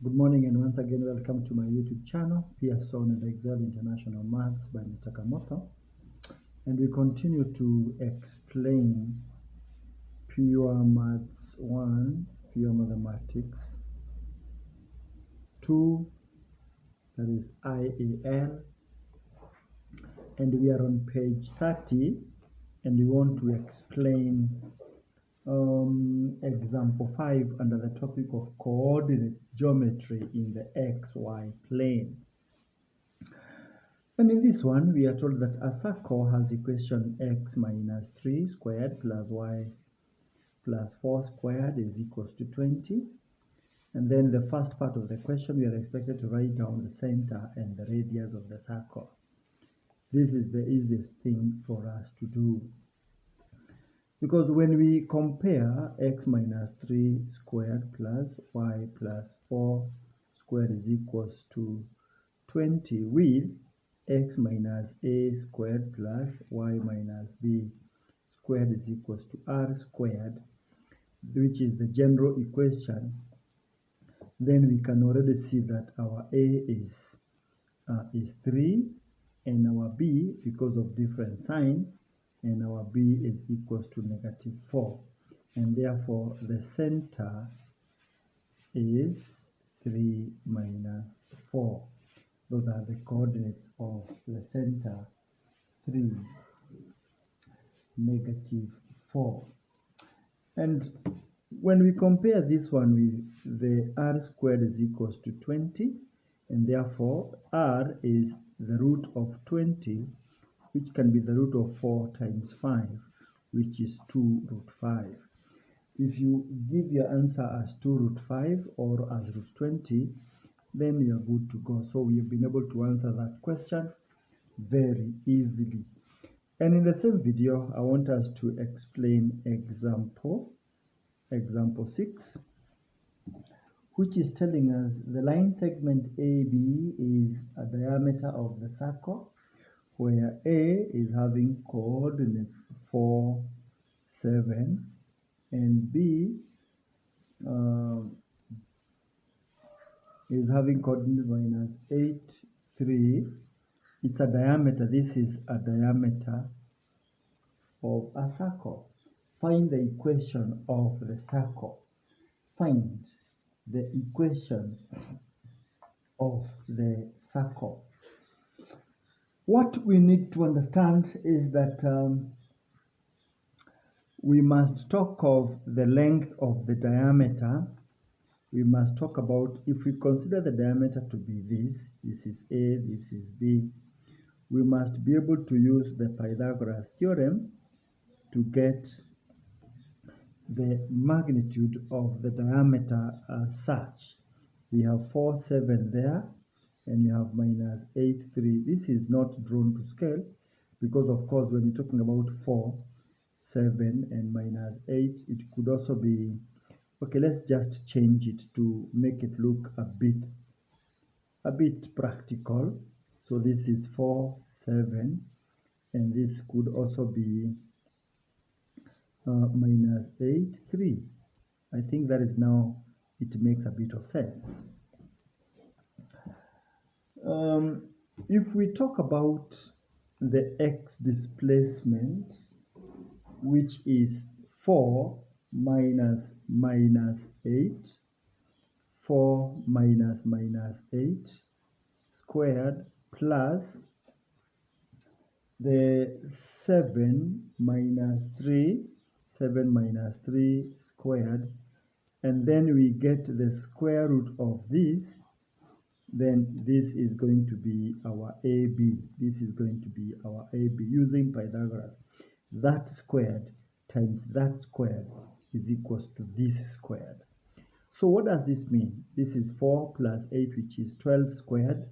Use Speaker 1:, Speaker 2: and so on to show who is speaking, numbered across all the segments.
Speaker 1: Good morning and once again welcome to my YouTube channel, Pearson and Excel International Maths by Mr. Kamoto. And we continue to explain Pure Maths 1, Pure Mathematics 2, that is IAL. And we are on page 30 and we want to explain example 5 under the topic of coordinate geometry in the XY plane. And in this one, we are told that a circle has equation x minus 3 squared plus y plus 4 squared is equals to 20. And then the first part of the question, we are expected to write down the center and the radius of the circle. This is the easiest thing for us to do. Because when we compare x minus 3 squared plus y plus 4 squared is equals to 20 with x minus a squared plus y minus b squared is equals to r squared, which is the general equation, then we can already see that our a is 3 and our b, because of different sign, and our b is equals to negative 4, and therefore the center is 3 minus 4. Those are the coordinates of the center, 3, negative 4. And when we compare this one with the r squared is equals to 20, and therefore r is the root of 20, which can be the root of 4 times 5, which is 2 root 5. If you give your answer as 2 root 5 or as root 20, then you are good to go. So we have been able to answer that question very easily. And in the same video, I want us to explain example 6, which is telling us the line segment AB is a diameter of the circle, where A is having coordinates 4, 7, and B is having coordinates minus 8, 3. It's a diameter. This is a diameter of a circle. Find the equation of the circle. Find the equation of the circle. What we need to understand is that we must talk of the length of the diameter. We must talk about, if we consider the diameter to be this is A, this is B, we must be able to use the Pythagoras theorem to get the magnitude of the diameter as such. We have 4, 7 there, and you have minus 8, 3. This is not drawn to scale because, of course, when you're talking about 4, 7, and minus 8, it could also be, okay, let's just change it to make it look a bit practical. So this is 4, 7, and this could also be minus 8, 3. I think that is now, it makes a bit of sense. If we talk about the x displacement, which is 4 minus 8, 4 minus 8 squared plus the 7 minus 3, 7 minus 3 squared, and then we get the square root of this, then this is going to be our AB. This is going to be our AB using Pythagoras. That squared times that squared is equals to this squared. So what does this mean? This is 4 plus 8, which is 12 squared,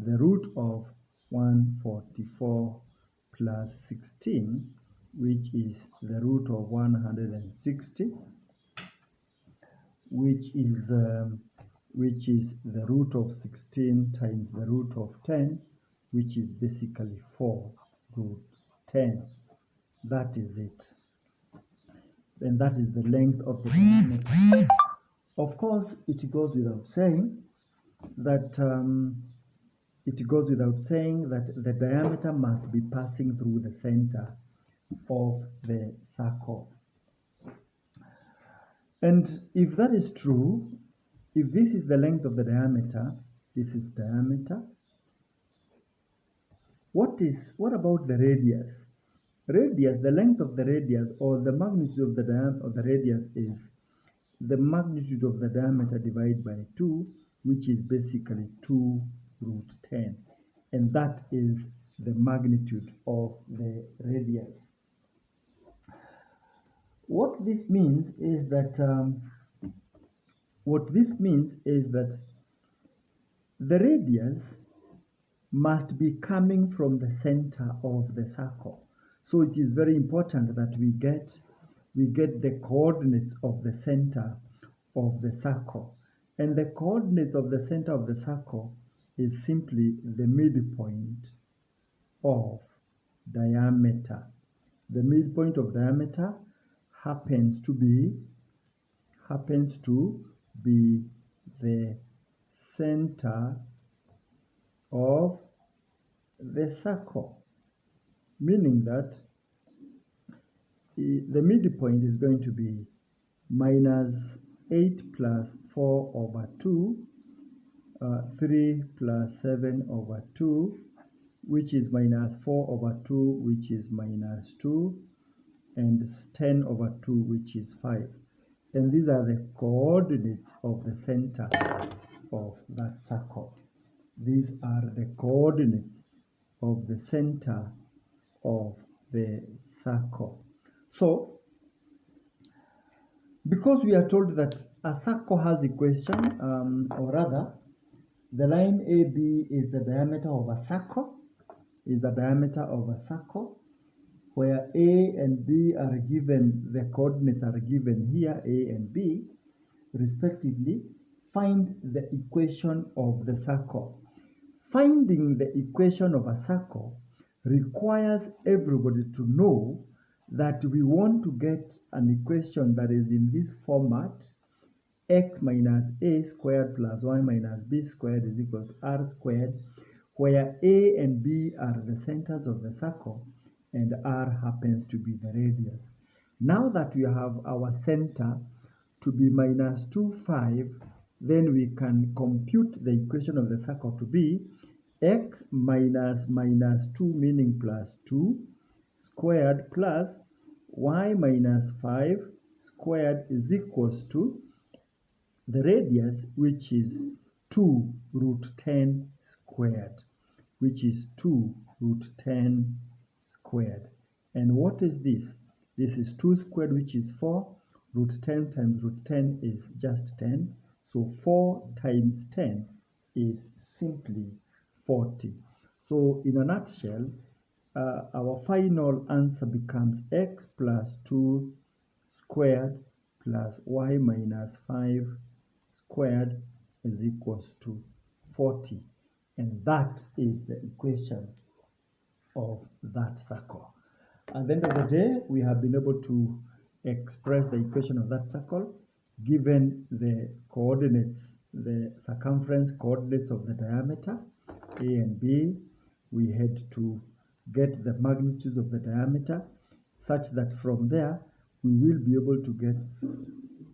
Speaker 1: the root of 144 plus 16, which is the root of 160, which is the root of 16 times the root of 10, which is basically 4 root 10. That is it. And that is the length of the diameter Of course, it goes without saying that the diameter must be passing through the center of the circle. And if that is true, if this is the length of the diameter, this is diameter. What about the radius? Radius, the length of the radius or the magnitude of the radius is the magnitude of the diameter divided by 2, which is basically 2 root 10. And that is the magnitude of the radius. What this means is that the radius must be coming from the center of the circle. So it is very important that we get the coordinates of the center of the circle. And the coordinates of the center of the circle is simply the midpoint of diameter. The midpoint of diameter happens to be the center of the circle, meaning that the midpoint is going to be minus 8 plus 4 over 2, 3 plus 7 over 2, which is minus 4 over 2, which is minus 2, and 10 over 2, which is 5. And these are the coordinates of the center of that circle. These are the coordinates of the center of the circle. So, because we are told that a circle has equation, or rather, the line AB is the diameter of a circle, where A and B are given, the coordinates are given here, A and B, respectively. Find the equation of the circle. Finding the equation of a circle requires everybody to know that we want to get an equation that is in this format: x minus a squared plus y minus b squared is equal to r squared, where a and b are the centers of the circle and r happens to be the radius. Now that we have our center to be minus 2, 5, then we can compute the equation of the circle to be x minus 2, meaning plus 2, squared plus y minus 5 squared is equals to the radius, which is 2 root 10 squared, which is 2 root 10 squared. And what is this? This is 2 squared, which is 4. Root 10 times root 10 is just 10. So 4 times 10 is simply 40. So in a nutshell, our final answer becomes x plus 2 squared plus y minus 5 squared is equals to 40. And that is the equation of that circle. At the end of the day, we have been able to express the equation of that circle given the coordinates, the circumference coordinates of the diameter, A and B. We had to get the magnitudes of the diameter such that from there we will be able to get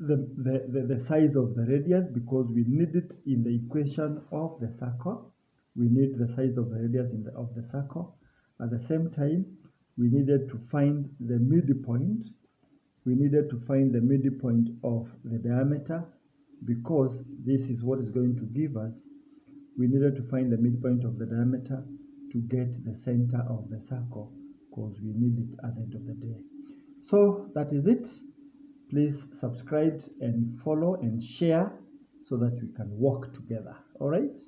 Speaker 1: the size of the radius, because we need it in the equation of the circle. We need the size of the radius of the circle. At the same time, we needed to find the midpoint. We needed to find the midpoint of the diameter, because this is what is going to give us. We needed to find the midpoint of the diameter to get the center of the circle, because we need it at the end of the day. So that is it. Please subscribe and follow and share so that we can work together. All right?